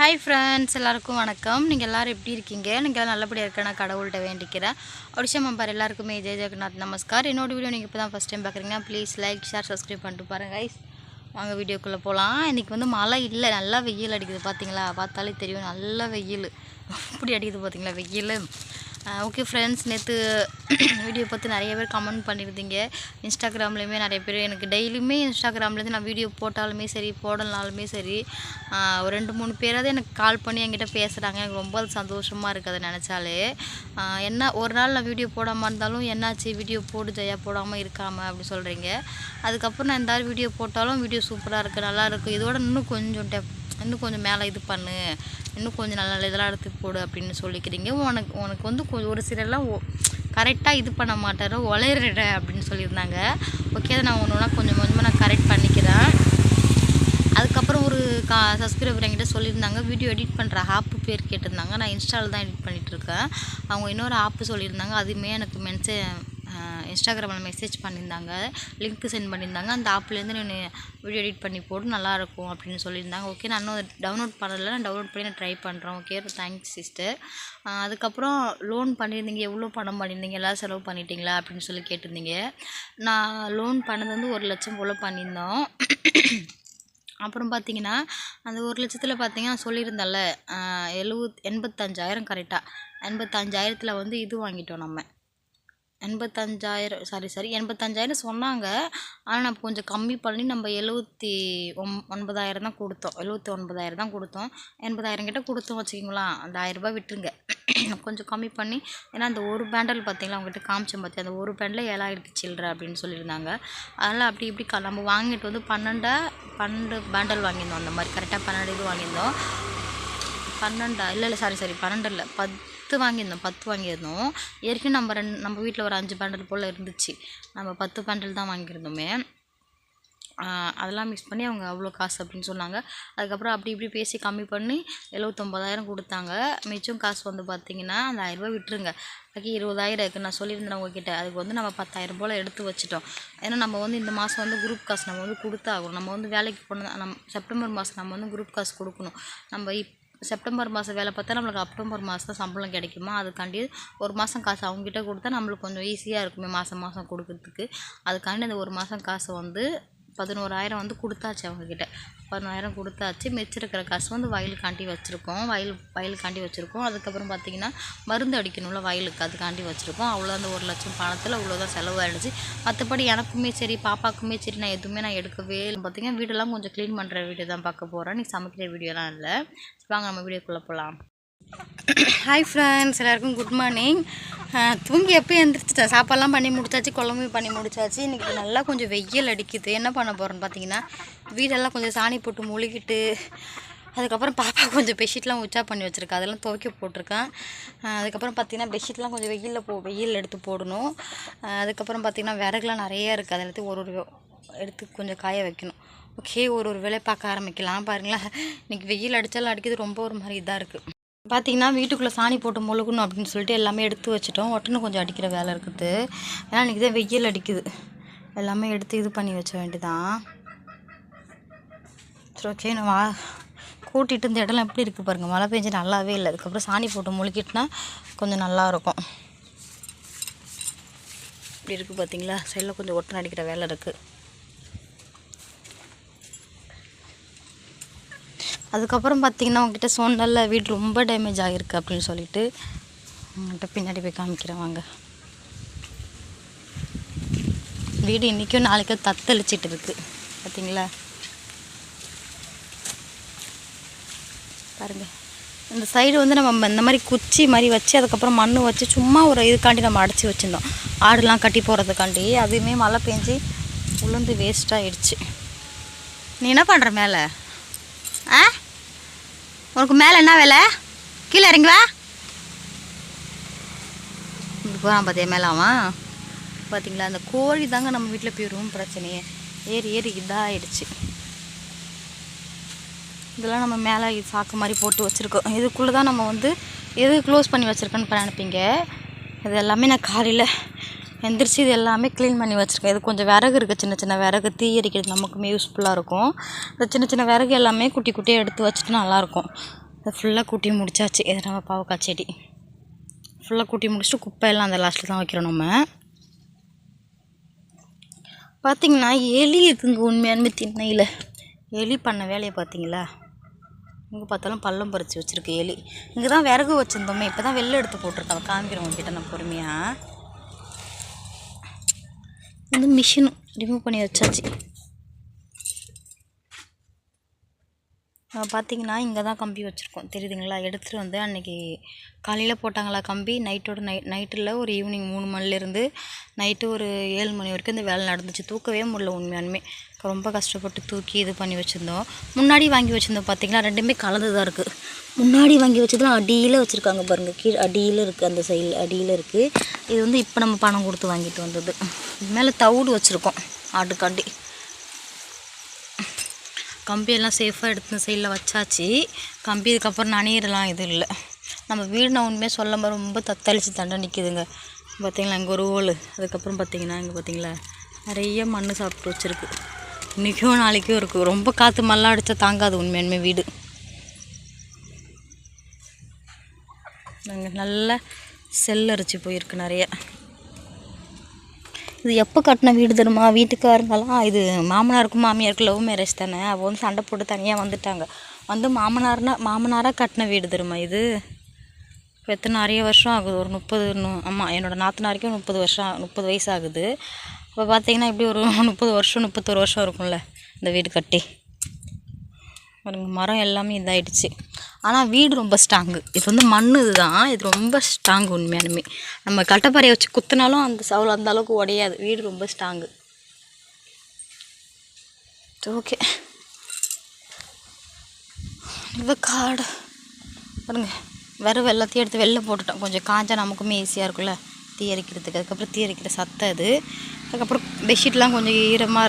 Hi friends, எல்லாருக்கும் வணக்கம். நீங்கள் எல்லோரும் எப்படி இருக்கீங்க? நீங்கள் நல்லபடியாக இருக்க நான் கடவுள்கிட்ட வேண்டிக்கிறேன். ஒடிஷா மெம்பர் எல்லாருக்குமே ஜெய் ஜெகநாத் நமஸ்கார். என்னோட வீடியோ நீங்கள் இப்போ தான் ஃபஸ்ட் டைம் பார்க்குறீங்கன்னா ப்ளீஸ் லைக் ஷேர் சப்ஸ்கிரைப் பண்ணிட்டு பாருங்கள் கைஸ். வாங்க வீடியோக்குள்ளே போகலாம். இன்றைக்கி மழை இல்லை, நல்லா வெயில் அடிக்குது. பார்த்தீங்களா? பார்த்தாலே தெரியும், நல்லா வெயில் இப்படி அடிக்குது. பார்த்தீங்களா வெயில்? ஓகே ஃப்ரெண்ட்ஸ், நேற்று வீடியோ பார்த்து நிறைய பேர் கமெண்ட் பண்ணியிருந்தீங்க. இன்ஸ்டாகிராம்லேயுமே நிறைய பேர் எனக்கு டெய்லியுமே இன்ஸ்டாகிராம்லேருந்து நான் வீடியோ போட்டாலுமே சரி போடலனாலுமே சரி ஒரு 2-3 பேராவது எனக்கு கால் பண்ணி என்கிட்ட பேசுகிறாங்க. எனக்கு ரொம்ப சந்தோஷமாக இருக்குது அதை நினச்சாலே. என்ன ஒரு நாள் நான் வீடியோ போடாமல் இருந்தாலும் என்னாச்சு வீடியோ போடு ஜெயா போடாமல் இருக்காமல் அப்படி சொல்கிறீங்க. அதுக்கப்புறம் நான் இந்த வீடியோ போட்டாலும் வீடியோ சூப்பராக இருக்குது, நல்லா இருக்குது, இதோட இன்னும் கொஞ்சம் மேலே இது பண்ணு, இன்னும் கொஞ்சம் நல்ல இதெல்லாம் எடுத்து போடு அப்படின்னு சொல்லிக்கிறீங்க. உனக்கு ஒரு சிலர்லாம் கரெக்டாக இது பண்ண மாட்டார், உளறிட அப்படின்னு சொல்லியிருந்தாங்க. ஓகே, அதை நான் ஒன்று கொஞ்சம் கொஞ்சமாக நான் கரெக்ட் பண்ணிக்கிறேன். அதுக்கப்புறம் ஒரு சப்ஸ்கிரைபர் என்கிட்ட சொல்லியிருந்தாங்க, வீடியோ எடிட் பண்ணுற ஆப்பு பேர் கேட்டிருந்தாங்க. நான் இன்ஸ்டாவில் தான் எடிட் பண்ணிகிட்ருக்கேன். அவங்க இன்னொரு ஆப்பு சொல்லியிருந்தாங்க, அதுவுமே எனக்கு இன்ஸ்டாகிராமில் மெசேஜ் பண்ணியிருந்தாங்க, லிங்க் சென்ட் பண்ணியிருந்தாங்க. அந்த ஆப்லேருந்து நான் வீடியோ எடிட் பண்ணி போட்டு நல்லாயிருக்கும் அப்படின்னு சொல்லியிருந்தாங்க. ஓகே, நான் இன்னும் டவுன்லோட் பண்ணலை, நான் டவுன்லோட் பண்ணி நான் ட்ரை பண்ணுறேன். Okay, thanks sister. அதுக்கப்புறம் லோன் பண்ணியிருந்தீங்க, எவ்வளோ பணம் பண்ணியிருந்தீங்க, எல்லாம் செலவு பண்ணிட்டீங்களா அப்படின்னு சொல்லி கேட்டிருந்தீங்க. நான் லோன் பண்ணது 1 லட்சம் போல் பண்ணியிருந்தோம். அப்புறம் பார்த்தீங்கன்னா அந்த 1 லட்சத்தில் பார்த்தீங்கன்னா சொல்லியிருந்தால 85,000 கரெக்டாக 85,000 இது வாங்கிட்டோம் நம்ம. 85,000 சொன்னாங்க. ஆனால் நம்ம கொஞ்சம் கம்மி பண்ணி நம்ம 79,000 தான் கொடுத்தோம். 79,000 தான் கொடுத்தோம். 80,000 கிட்ட கொடுத்தோம் வச்சுக்கிங்களா. அந்த 1000 ரூபாய் விட்டுருங்க, கொஞ்சம் கம்மி பண்ணி. ஏன்னா அந்த ஒரு பேண்டல் பார்த்தீங்களா, அவங்ககிட்ட காமிச்சேன் பார்த்தியா, அந்த ஒரு பேண்டில் 7,000 சில்லற அப்படின்னு சொல்லியிருந்தாங்க. அதனால் அப்படி இப்படி நம்ம வாங்கிட்டு 12 பேண்டல் வாங்கியிருந்தோம். அந்த மாதிரி கரெக்டாக 12 இது வாங்கியிருந்தோம். 12 இல்லை சாரி 12 இல்லை 10 வாங்கியிருந்தோம். ஏற்கனவே நம்ம வீட்டில் ஒரு 5 பேண்டல் போல் இருந்துச்சு. நம்ம 10 பேண்டல் தான் வாங்கியிருந்தோமே. அதெல்லாம் மிக்ஸ் பண்ணி அவங்க அவ்வளோ காசு அப்படின்னு சொன்னாங்க. அதுக்கப்புறம் அப்படி இப்படி பேசி கம்மி பண்ணி 79,000 கொடுத்தாங்க. மிச்சம் காசு பார்த்திங்கன்னா அந்த 1000 ரூபாய் விட்டுருங்க, பாக்கி 20,000 இருக்குது. நான் சொல்லியிருந்தேன் உங்ககிட்ட. அதுக்கு நம்ம 10,000 போல் எடுத்து வச்சுட்டோம். ஏன்னா நம்ம இந்த மாதம் குரூப் காசு நம்ம கொடுத்தாகணும். நம்ம வேலைக்கு போனோம். செப்டம்பர் மாதம் நம்ம குரூப் காசு கொடுக்கணும். நம்ம செப்டம்பர் மாதம் வேலை பார்த்தா நம்மளுக்கு அக்டோபர் மாதம் தான் சம்பளம் கிடைக்குமா. அதுக்காண்டி ஒரு மாதம் காசு அவங்ககிட்ட கொடுத்தா நம்மளுக்கு கொஞ்சம் ஈஸியாக இருக்குமே மாதம் கொடுக்கறதுக்கு. அதுக்காண்டி அந்த ஒரு மாதம் காசு 11,000 கொடுத்தாச்சு அவங்கக்கிட்ட. 11,000 கொடுத்தாச்சு. மிச்சிருக்கிற காசு வயலுக்காண்டி வச்சுருக்கோம். வயலுக்காண்டி வச்சுருக்கோம். அதுக்கப்புறம் பார்த்திங்கன்னா மருந்து அடிக்கணும்ல வயலுக்கு, அதுக்காண்டி வச்சுருக்கோம். அவ்வளோ அந்த 1 லட்சம் பணத்தில் அவ்வளோதான் செலவாகிடுச்சு. மற்றபடி எனக்குமே சரி பாப்பாக்குமே சரி நான் எதுவுமே எடுக்கவே இல்லை. பார்த்திங்கன்னா வீடெல்லாம் கொஞ்சம் க்ளீன் பண்ணுற வீடியோ தான் பார்க்க போகிறேன். நீ சமைக்கிற வீடியோலாம் இல்லை. வாங்க நம்ம வீடியோக்குள்ளே போகலாம். ஹாய் ஃப்ரெண்ட்ஸ், எல்லாருக்கும் குட் மார்னிங். தூங்கி எப்போயும் எழுந்திரிச்சிட்டேன். சாப்பாடெல்லாம் பண்ணி முடிச்சாச்சு, குழம்பு பண்ணி முடிச்சாச்சு. இன்றைக்கி நல்லா கொஞ்சம் வெயில் அடிக்குது. என்ன பண்ண போகிறோன்னு பார்த்தீங்கன்னா வீடெல்லாம் கொஞ்சம் சாணி போட்டு முழுகிட்டு, அதுக்கப்புறம் பாப்பா கொஞ்சம் பெட்ஷீட்லாம் உச்சா பண்ணி வச்சுருக்கேன், அதெல்லாம் துவைக்க போட்டிருக்கேன். அதுக்கப்புறம் பார்த்திங்கன்னா பெட்ஷீட்லாம் கொஞ்சம் வெயில் எடுத்து போடணும். அதுக்கப்புறம் பார்த்திங்கன்னா விறகுலாம் நிறையா இருக்குது, அதை எடுத்து கொஞ்சம் காய வைக்கணும். ஓகே, ஒரு வேலையை பார்க்க ஆரம்பிக்கலாம். பாருங்களேன், இன்றைக்கி வெயில் அடித்தாலும் அடிக்கிறது ரொம்ப ஒரு மாதிரி இதாக இருக்குது. பார்த்திங்கன்னா வீட்டுக்குள்ளே சாணி போட்டு முழுகணும் அப்படின்னு சொல்லிட்டு எல்லாமே எடுத்து வச்சுட்டோம். ஒட்டனை கொஞ்சம் அடிக்கிற வேலை இருக்குது. ஏன்னா இன்றைக்கி தான் வெயில் அடிக்குது. எல்லாமே எடுத்து இது பண்ணி வச்ச வேண்டியதான். சரி, ஓகே, நான் கூட்டிகிட்டு இந்த இடம்லாம் எப்படி இருக்குது பாருங்கள். மழை பெஞ்சு நல்லாவே இல்லை. அதுக்கப்புறம் சாணி போட்டு முழுக்கிட்டுனா கொஞ்சம் நல்லாயிருக்கும். இப்படி இருக்குது பார்த்திங்களா. சைடில் கொஞ்சம் ஒட்டனை அடிக்கிற வேலை இருக்குது. அதுக்கப்புறம் பார்த்திங்கன்னா உங்ககிட்ட சொன்னல வீடு ரொம்ப டேமேஜ் ஆகிருக்கு அப்படின்னு சொல்லிட்டு உங்கள்கிட்ட பின்னாடி போய் காமிக்கிறேன் வாங்க. வீடு இன்றைக்கும் நாளைக்கும் தத்தளிச்சிட்டு இருக்குது பார்த்திங்களா. பாருங்கள், இந்த சைடு நம்ம இந்த மாதிரி குச்சி மாதிரி வச்சு அதுக்கப்புறம் மண் வச்சு சும்மா ஒரு இதுக்காண்டி நம்ம அடைச்சி வச்சுருந்தோம், ஆடுலாம் கட்டி போகிறதுக்காண்டி. அதுவுமே மழை பெஞ்சு உளுந்து வேஸ்ட்டாகிடுச்சு. நீ என்ன பண்ணுற மேலே? உனக்கு மேலே என்ன வேலை? கீழே இறங்கி வா. இப்படி போகிறான் பார்த்தியா மேலாவான். பார்த்திங்களா, அந்த கோழி தாங்க நம்ம வீட்டில் போயிடும் பிரச்சனையே. ஏறி இதாகிடுச்சு. இதெல்லாம் நம்ம மேலே சாக்கு மாதிரி போட்டு வச்சுருக்கோம். இதுக்குள்ளே தான் நம்ம எது க்ளோஸ் பண்ணி வச்சுருக்கோன்னு நினைப்பீங்க. இது எல்லாமே நான் காலையில் எந்திரிச்சு இது எல்லாமே க்ளீன் பண்ணி வச்சுருக்கேன். இது கொஞ்சம் விறகு இருக்குது, சின்ன சின்ன விறகு தீ எரிக்கிறதுக்கு நமக்குமே யூஸ்ஃபுல்லாக இருக்கும். இந்த சின்ன சின்ன விறகு எல்லாமே குட்டி குட்டியாக எடுத்து வச்சுட்டு நல்லாயிருக்கும். அதை ஃபுல்லாக கூட்டி முடிச்சாச்சு. இது நம்ம பாவக்காய் செடி ஃபுல்லாக கூட்டி முடிச்சுட்டு குப்பையெல்லாம் அந்த லாஸ்ட்டில் தான் வைக்கிறோம். நம்ம பார்த்திங்கன்னா எலி இருக்குங்க. உண்மையானுமே திண்ணையில் எலி பண்ண வேலையை பார்த்தீங்களா? இங்கே பார்த்தாலும் பள்ளம் பறித்து வச்சுருக்கு எலி. இங்கே தான் விறகு வச்சுருந்தோமே, இப்போ தான் வெளில எடுத்து போட்டிருக்காங்க. காமிக்கிறவங்க கிட்ட நான் பொறுமையாக. இந்த மிஷினும் ரிமூவ் பண்ணி வச்சாச்சு. பார்த்திங்கன்னா இங்கே தான் கம்பி வச்சுருக்கோம் தெரியுதுங்களா? எடுத்துகிட்டு வந்து அன்றைக்கி காலையில் போட்டாங்களா கம்பி, நைட்டில் ஒரு ஈவினிங் 3 மணிலேருந்து நைட்டு ஒரு 7 மணி வரைக்கும் இந்த வேலை நடந்துச்சு. தூக்கவே முடியல உண்மையானுமே. ரொம்ப கஷ்டப்பட்டு தூக்கி இது பண்ணி வச்சுருந்தோம். முன்னாடி வாங்கி வச்சுருந்தோம் பார்த்திங்கன்னா, ரெண்டுமே கலந்து தான் இருக்குது. முன்னாடி வாங்கி வச்சதுலாம் அடியில் வச்சுருக்காங்க பாருங்கள். கீழே அடியில் இருக்குது, அந்த சைடில் அடியில் இருக்குது. இது வந்து இப்போ நம்ம பணம் கொடுத்து வாங்கிட்டு வந்தது. இது மேலே தவிடு வச்சுருக்கோம் ஆட்டுக்காண்டி. கம்பியெல்லாம் சேஃபாக எடுத்து சைடில் வச்சாச்சு. கம்பி இதுக்கப்புறம் நனையிறலாம் இது இல்லை. நம்ம வீடு நான் உண்மையாக சொல்ல ரொம்ப தத்தளித்து தண்டை நிற்கிதுங்க. பார்த்திங்களா இங்கே ஒரு ஓல். அதுக்கப்புறம் பார்த்திங்கன்னா இங்கே பார்த்திங்களா நிறைய மண் சாப்பிட்டு வச்சுருக்கு. இன்றைக்கும் நாளைக்கும் இருக்குது. ரொம்ப காற்று மல்லாம் அடித்தா தாங்காது உண்மையானுமே வீடு. நாங்கள் நல்லா செல்லரிச்சு போயிருக்கு நிறைய. இது எப்போ கட்டின வீடு தெரியுமா? வீட்டுக்காரங்கெல்லாம் இது மாமனாருக்கும் மாமியாருக்கும் லவ் மேரேஜ் தானே. அவள் வந்து சண்டை போட்டு தனியாக வந்துட்டாங்க. வந்து மாமனாராக கட்டின வீடு தெரியுமா இது? இப்போ எத்தனை நிறைய வருஷம் ஆகுது. ஒரு 30 ஆமாம், என்னோடய நாத்தனாருக்கும் 30 வயசு ஆகுது. இப்போ பார்த்திங்கன்னா இப்படி ஒரு 30 வருஷம் 31 வருஷம் இருக்கும்ல இந்த வீடு கட்டி. மரம் எல்லாமே இதாகிடுச்சு. ஆனால் வீடு ரொம்ப ஸ்ட்ராங்கு. இது வந்து மண் இதுதான். இது ரொம்ப ஸ்ட்ராங்கு உண்மையானுமே. நம்ம கட்டப்பாறையை வச்சு குத்தினாலும் அந்த சவுல் அந்த அளவுக்கு உடையாது. வீடு ரொம்ப ஸ்ட்ராங்கு. ஓகே, இது காடு பாருங்க. வெறும் எல்லாத்தையும் எடுத்து வெளில போட்டுட்டோம். கொஞ்சம் காஞ்சா நமக்குமே ஈஸியாக இருக்கும்ல தீ எரிக்கிறதுக்கு. அதுக்கப்புறம் தீ எரிக்கிற சத்தம் அது. அதுக்கப்புறம் பெட்ஷீட்லாம் கொஞ்சம்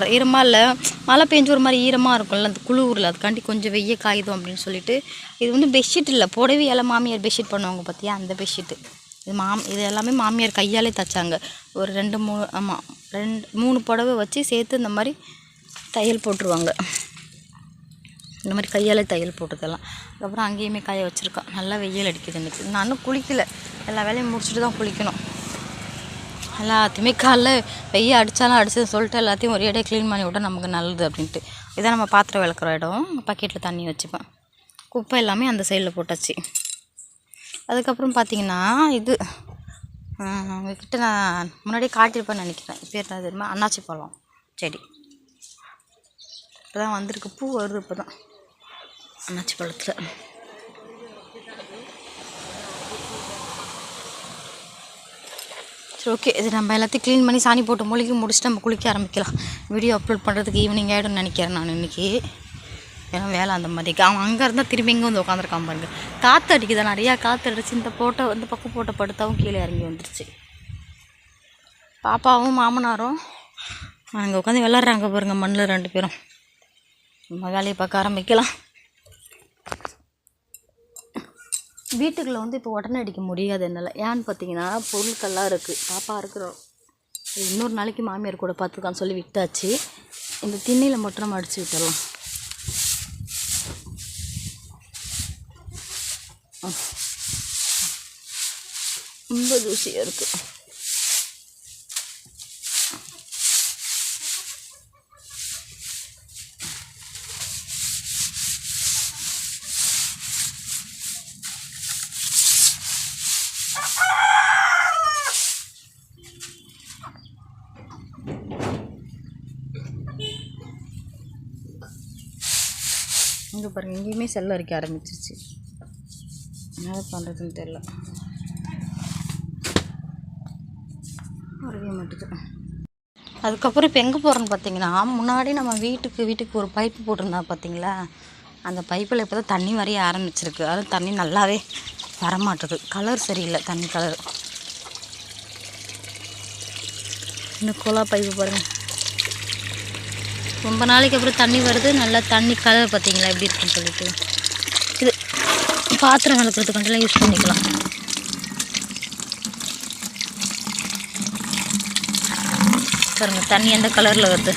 ஈரமாக இல்லை, மழை பெஞ்சு ஒரு மாதிரி ஈரமாக இருக்கும்ல அந்த குளிரில். அதுக்காண்டி கொஞ்சம் வெய்ய காயுதும் அப்படின்னு சொல்லிட்டு. இது வந்து பெட்ஷீட் இல்லை, புடவை எல்லாம் மாமியார் பெட்ஷீட் பண்ணுவாங்க பார்த்தியா, அந்த பெட்ஷீட்டு. இது எல்லாமே மாமியார் கையாலே தைச்சாங்க. ஒரு 3 புடவை வச்சு சேர்த்து இந்த மாதிரி தையல் போட்டுருவாங்க. இந்த மாதிரி கையால் தையல் போட்டதெல்லாம். அதுக்கப்புறம் அங்கேயுமே காய வச்சுருக்கோம். நல்லா வெயில் அடிக்குது இன்றைக்கி. நான் இன்னும் குளிக்கலை. எல்லா வேலையும் முடிச்சுட்டு தான் குளிக்கணும். எல்லாத்தையுமே காலைல வெய்ய அடித்தாலும் அடிச்சது சொல்லிட்டு எல்லாத்தையும் ஒரே இடையே க்ளீன் பண்ணி விட்டால் நமக்கு நல்லது அப்படின்ட்டு. இதான் நம்ம பாத்திரம் விளக்குற இடம். பக்கெட்டில் தண்ணி வச்சுப்பேன். குப்பை எல்லாமே அந்த சைடில் போட்டாச்சு. அதுக்கப்புறம் பார்த்திங்கன்னா இது உங்கள்கிட்ட நான் முன்னாடியே காட்டியிருப்பேன்னு நினைக்கிறேன். பேர் என்ன தெரியுமா? அன்னாச்சி பழம் செடி. இப்போ தான் வந்திருக்கு, பூ வருது இப்போ தான் அன்னாச்சி பழத்தில். சரி, ஓகே. இது நம்ம எல்லாத்தையும் க்ளீன் பண்ணி சாணி போட்டு முடிச்சுட்டு நம்ம குளிக்க ஆரம்பிக்கலாம். வீடியோ அப்லோட் பண்ணுறதுக்கு ஈவினிங் ஆகிடும்னு நினைக்கிறேன் நான் இன்றைக்கி. ஏன்னா வேலை அந்த மாதிரி. அவன் அங்கே இருந்தால் திரும்பி இங்கே வந்து உட்காந்துருக்கான் பாருங்க. காற்று அடிக்குது, நிறையா காற்று அடிச்சு இந்த பக்கம் போட்ட படுத்தாவும் கீழே இறங்கி வந்துருச்சு. பாப்பாவும் மாமனாரும் அங்கே உட்காந்து விளாட்றாங்க பாருங்க மண்ணில் 2 பேரும். நம்ம வேலையை பார்க்க ஆரம்பிக்கலாம். வீட்டுக்குள்ளே வந்து இப்போ உடனே அடிக்க முடியாது என்னால். ஏன்னு பார்த்தீங்கன்னா பொருட்கள்லாம் இருக்குது. பாப்பா இருக்கிறோம். இன்னொரு நாளைக்கு மாமியார் கூட பார்த்துக்கான்னு சொல்லி விட்டாச்சு. இந்த திண்ணையில் மட்டும் நம்ம அடித்து விட்டுடலாம். ரொம்ப தூசியாக இருக்குது. இங்கே பாருங்கள், எங்கேயுமே செல்ல அரிக்க ஆரம்பிச்சிருச்சு. என்ன பண்ணுறதுன்னு தெரில. அரைய மாட்டுது. அதுக்கப்புறம் இப்போ எங்கே போகிறோன்னு பார்த்தீங்கன்னா, முன்னாடி நம்ம வீட்டுக்கு ஒரு பைப்பு போட்டிருந்தா பார்த்தீங்களா, அந்த பைப்பில் இப்போ தான் தண்ணி வரைய ஆரம்பிச்சிருக்கு. அதுவும் தண்ணி நல்லாவே வரமாட்டுது. கலர் சரியில்லை, தண்ணி கலர். இந்த கோலா பைப்பு பாருங்கள், ரொம்ப நாளைக்கு அப்புறம் தண்ணி வருது. நல்லா தண்ணி கலர் பார்த்தீங்களா எப்படி இருக்குன்னு சொல்லிட்டு. இது பாத்திரம் விளக்குறதுக்கெல்லாம் யூஸ் பண்ணிக்கலாம். பாருங்க தண்ணி எந்த கலரில் வருது.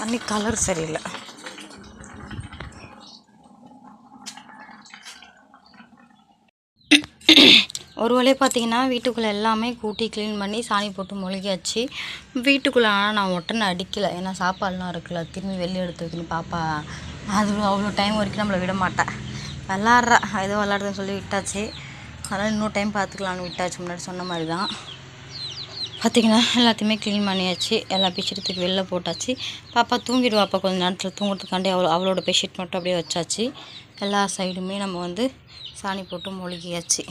அன்றைக்கி கலர் சரியில்லை. ஒரு வழியாக பார்த்தீங்கன்னா வீட்டுக்குள்ளே எல்லாமே கூட்டி க்ளீன் பண்ணி சாணி போட்டு மொழிகாச்சு. வீட்டுக்குள்ளே ஆனால் நான் ஒட்டனை அடிக்கலை, ஏன்னா சாப்பாடுலாம் இருக்குல்ல, திரும்பி வெளியே எடுத்து வைக்கணும். பாப்பா அது அவ்வளோ டைம் வரைக்கும் நம்மளை விட மாட்டேன், விளாட்றா, ஏதோ விளாடுதுன்னு சொல்லி விட்டாச்சு. அதனால் இன்னொரு டைம் பார்த்துக்கலான்னு விட்டாச்சு. முன்னாடி சொன்ன மாதிரி தான் பார்த்திங்கன்னா எல்லாத்தையுமே க்ளீன் பண்ணியாச்சு. எல்லா பெட்ஷீட்டுக்கு வெளில போட்டாச்சு. பாப்பா தூங்கிடுவா. அப்போ கொஞ்சம் நேரத்தில் தூங்குறதுக்காண்டி அவளோட பெட்ஷீட் மட்டும் அப்படியே வச்சாச்சு. எல்லா சைடுமே நம்ம சாணி போட்டு மொழிகியாச்சு.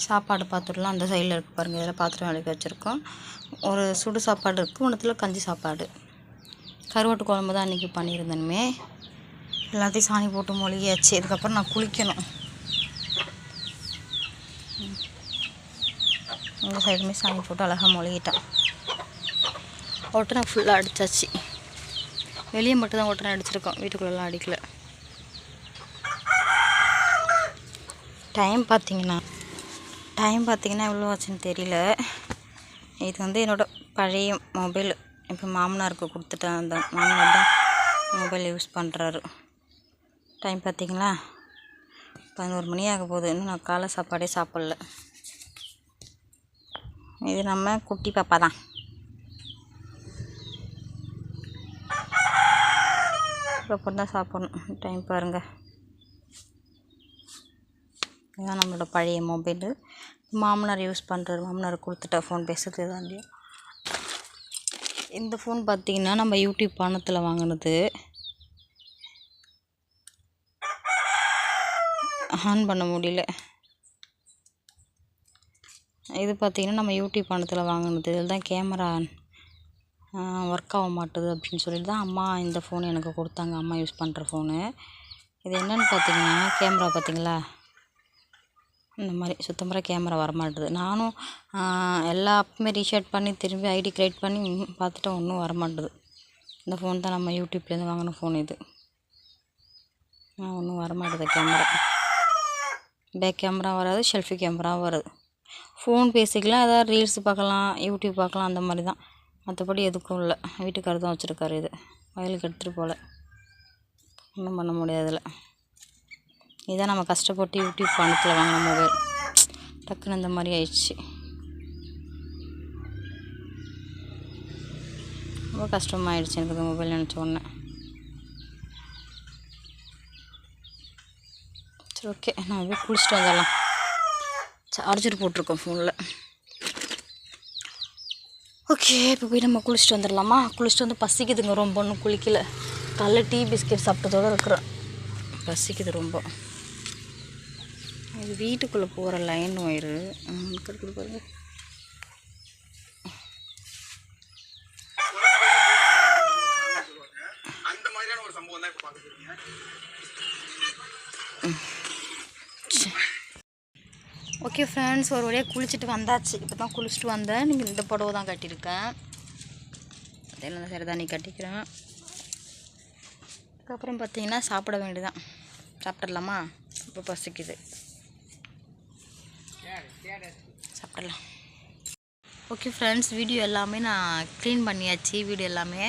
சாப்பாடு பாத்திரம்லாம் அந்த சைடில் இருக்குது பாருங்கள். இதெல்லாம் பாத்திரம் விளக்கி வச்சுருக்கோம். ஒரு சுடு சாப்பாடு இருக்குது, ஒன்றத்தில் கஞ்சி சாப்பாடு. கருவாட்டு குழம்பு தான் அன்றைக்கி பண்ணியிருந்தேனுமே. எல்லாத்தையும் சாணி போட்டு மொழிகியாச்சு. இதுக்கப்புறம் நான் குளிக்கணும். இந்த சைடுமே சாணி போட்டு அழகாக மொழிகிட்டேன். ஒட்டனை ஃபுல்லாக அடித்தாச்சு. வெளியே மட்டும் தான் ஒட்டனை அடிச்சிருக்கோம், வீட்டுக்குள்ளெல்லாம் அடிக்கலை. டைம் பார்த்திங்கன்னா எவ்வளோ ஆச்சுன்னு தெரியல. இது என்னோடய பழைய மொபைல். இப்போ மாமனாருக்கு கொடுத்துட்டேன். அந்த மாமனார் தான் மொபைல் யூஸ் பண்ணுறாரு. டைம் பார்த்திங்களா 11 மணி ஆக போகுது. இன்னும் நான் காலை சாப்பாடே சாப்பிட்ல. இது நம்ம குட்டி பாப்பா தான். அப்புறம் தான் சாப்பிட்ணும். டைம் பாருங்கள். இதுதான் நம்மளோட பழைய மொபைலு. மாமனார் யூஸ் பண்ணுறாரு. மாமனார் கொடுத்துட்டா ஃபோன் பேசுறது தாண்டி. இந்த ஃபோன் பார்த்திங்கன்னா நம்ம யூடியூப் பணத்தில் வாங்கினது. ஆன் பண்ண முடியல. இது பார்த்திங்கன்னா நம்ம யூடியூப் பணத்தில் வாங்கினது. இதில் தான் கேமரா ஒர்க் ஆக மாட்டுது அப்படின்னு சொல்லிட்டு தான் அம்மா இந்த ஃபோன் எனக்கு கொடுத்தாங்க. அம்மா யூஸ் பண்ணுற ஃபோனு. இது என்னென்னு பார்த்திங்கன்னா கேமரா பார்த்திங்களா, இந்த மாதிரி சுத்தமாக கேமரா வரமாட்டுது. நானும் எல்லா ஆப்புமே ரீசார்ட் பண்ணி திரும்பி ஐடி க்ரியேட் பண்ணி பார்த்துட்டேன், ஒன்றும் வரமாட்டுது. இந்த ஃபோன் தான் நம்ம யூடியூப்லேருந்து வாங்கின ஃபோன். இது ஒன்றும் வரமாட்டுது. கேமரா பேக் கேமரா வராது, ஷெல்ஃபி கேமராவும் வராது. ஃபோன் பேசிக்கலாம், ஏதாவது ரீல்ஸ் பார்க்கலாம், யூடியூப் பார்க்கலாம், அந்த மாதிரி தான். மற்றபடி எதுக்கும் இல்லை. வீட்டுக்காரர் தான் வச்சுருக்காரு. இது வயலுக்கு எடுத்துகிட்டு போகல, ஒன்றும் பண்ண முடியாதுல்ல. இதான் நம்ம கஷ்டப்பட்டு யூடியூப் பணத்தில் வாங்கின மொபைல். டக்குன்னு இந்த மாதிரி ஆயிடுச்சு. ரொம்ப கஷ்டமாயிடுச்சு எனக்கு இந்த மொபைல் நினச்ச உடனே. சரி, ஓகே, நான் போய் குளிச்சுட்டு வந்துடலாம். சார்ஜர் போட்டிருக்கோம் ஃபோனில். ஓகே, இப்போ போய் நம்ம குளிச்சுட்டு வந்துடலாமா? குளிச்சுட்டு வந்து பசிக்குதுங்க ரொம்ப. ஒன்றும் குளிக்கல. காலைல டீ பிஸ்கெட் சாப்பிட்டதோடு இருக்கிறேன். பசிக்குது ரொம்ப. இது வீட்டுக்குள்ளே போகிற லைன் ஒயரு பாருங்க. ஓகே ஃப்ரெண்ட்ஸ், ஒரு வழியாக குளிச்சுட்டு வந்தாச்சு. இப்போ தான் குளிச்சுட்டு வந்தேன். நீங்கள் இந்த புடவை தான் கட்டியிருக்கேன். அதெல்லாம் சரிதான் கட்டிக்கிறேன். அதுக்கப்புறம் பார்த்தீங்கன்னா சாப்பிட வேண்டியதான். சாப்பிட்றலாமா? இப்போ பசிக்குது, சாப்பிடலாம். ஓகே ஃப்ரெண்ட்ஸ், வீடியோ எல்லாமே நான் க்ளீன் பண்ணியாச்சு. வீடியோ எல்லாமே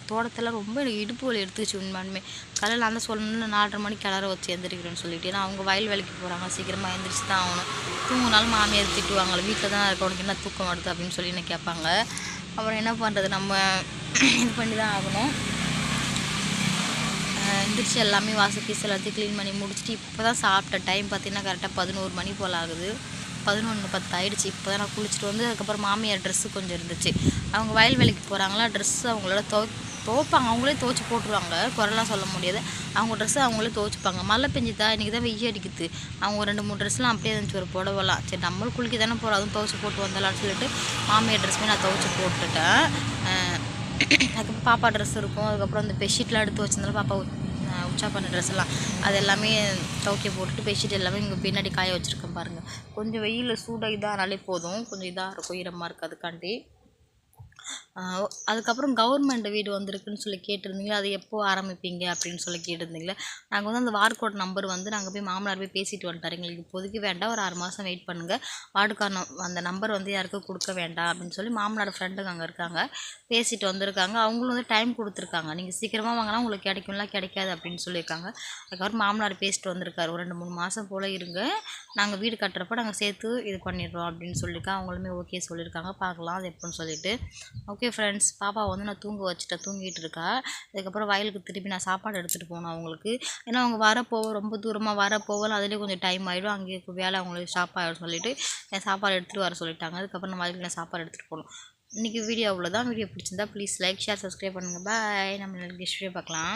தோட்டத்தில் ரொம்ப எனக்கு இடுப்பு வலி எடுத்துச்சு. உண்மையுமே காலையில் நான் தான் சொல்லணும்னு 4:30 மணிக்கு கிளற வச்சு எழுந்திரிக்கிறேன்னு சொல்லிட்டு. ஏன்னா அவங்க வயல் வேலைக்கு போகிறாங்க, சீக்கிரமாக எழுந்திரிச்சு தான் ஆகணும். தூங்கினாலும் மாமியார் திட்டுவாங்களே, வீட்டில் தான் இருக்க, உனக்கு என்ன தூக்கம் வருது அப்படின்னு சொல்லி என்ன கேட்பாங்க. அப்புறம் என்ன பண்ணுறது, நம்ம இது பண்ணி தான் ஆகணும். எழுந்திரிச்சு எல்லாமே வாசப்பீஸ் எல்லாத்தையும் க்ளீன் பண்ணி முடிச்சுட்டு இப்போ தான் சாப்பிட்டேன். டைம் பார்த்திங்கன்னா கரெக்டாக 11 மணி போல் ஆகுது. 11:10 ஆகிடுச்சு. இப்போ தான் நான் குளிச்சுட்டு வந்து அதுக்கப்புறம் மாமியார் ட்ரெஸ்ஸு கொஞ்சம் இருந்துச்சு. அவங்க வயல் வேலைக்கு போகிறாங்களா, ட்ரெஸ்ஸு அவங்களோட துவைப்பாங்க. அவங்களே துவைச்சி போட்டுருவாங்க, குறைலாம் சொல்ல முடியாது. அவங்க ட்ரெஸ்ஸு அவங்களே துவைச்சிப்பாங்க. மழை பெஞ்சுதா, இன்றைக்கி தான் வெய்ய அடிக்குது. அவங்க 2-3 ட்ரெஸ்லாம் அப்படியே இருந்துச்சு. ஒரு புடவெல்லாம் சரி நம்மளும் குளிக்க தானே போகிறோம், அதுவும் துவைச்சி போட்டு வந்தலான்னு சொல்லிட்டு மாமியார் ட்ரெஸ்ஸுமே நான் துவைச்சி போட்டுட்டேன். அதுக்கப்புறம் பாப்பா ட்ரெஸ் இருக்கும். அதுக்கப்புறம் அந்த பெட்ஷீட்லாம் எடுத்து வச்சிருந்தாலும் பாப்பா உச்சா பண்ண ட்ரெஸ் எல்லாம் அது எல்லாமே துவைக்க போட்டுட்டு பெட்ஷீட் எல்லாமே இங்கே பின்னாடி காய வச்சுருக்கேன் பாருங்கள். கொஞ்சம் வெயிலில் சூடாக இதானாலே போதும், கொஞ்சம் இதாக இருக்கும், ஈரமாக இருக்குது. அதுக்காண்டி அதுக்கப்புறம் கவர்மெண்ட் வீடு வந்திருக்குன்னு சொல்லி கேட்டிருந்தீங்களா, அது எப்போ ஆரம்பிப்பீங்க அப்படின்னு சொல்லி கேட்டிருந்தீங்களா. நாங்கள் வந்து அந்த வார்டு நம்பர் வந்து நாங்கள் போய் மாமனார் போய் பேசிட்டு வந்துட்டார். எங்களுக்கு இப்போதைக்கு வேண்டாம், ஒரு 6 மாதம் வெயிட் பண்ணுங்கள், வார்டு அந்த நம்பர் வந்து யாருக்கும் கொடுக்க வேண்டாம் அப்படின்னு சொல்லி மாமனார் ஃப்ரெண்டுங்க அங்கே இருக்காங்க, பேசிட்டு வந்திருக்காங்க. அவங்களும் வந்து டைம் கொடுத்துருக்காங்க, நீங்கள் சீக்கிரமாக வாங்கினா உங்களுக்கு கிடைக்கும்லாம் கிடைக்காது அப்படின்னு சொல்லியிருக்காங்க. அதுக்கப்புறம் மாமனார் பேசிட்டு வந்திருக்காரு, ஒரு 2-3 மாதம் போல் இருங்க, நாங்கள் வீடு கட்டுறப்ப நாங்கள் சேர்த்து இது பண்ணிடுறோம் அப்படின்னு சொல்லியிருக்காங்க. அவங்களுமே ஓகே சொல்லியிருக்காங்க, பார்க்கலாம் அது எப்போன்னு சொல்லிட்டு. ஓகே ஃப்ரெண்ட்ஸ், பாப்பா வந்து நான் தூங்க வச்சுட்டேன், தூங்கிட்டு இருக்கா. அதுக்கப்புறம் வயலுக்கு திருப்பி நான் சாப்பாடு எடுத்துகிட்டு போகணும் அவங்களுக்கு. ஏன்னா அவங்க வரப்போக ரொம்ப தூரமாக வரப்போகலாம், அதுலேயே கொஞ்சம் டைம் ஆகிடும், அங்கேயே வேலை அவங்களுக்கு ஸ்டாப் ஆகிடும் சொல்லிட்டு என் சாப்பாடு எடுத்துகிட்டு வர சொல்லிட்டாங்க. அதுக்கப்புறம் நம்ம வயலுக்கு நான் சாப்பாடு எடுத்துகிட்டு போகணும். இன்றைக்கி வீடியோ அவ்வளோதான். வீடியோ பிடிச்சிருந்தா ப்ளீஸ் லைக், ஷேர், சப்ஸ்கிரைப் பண்ணுங்கள். பாய். நம்ம நெக்ஸ்ட் வீடியோ பார்க்கலாம்.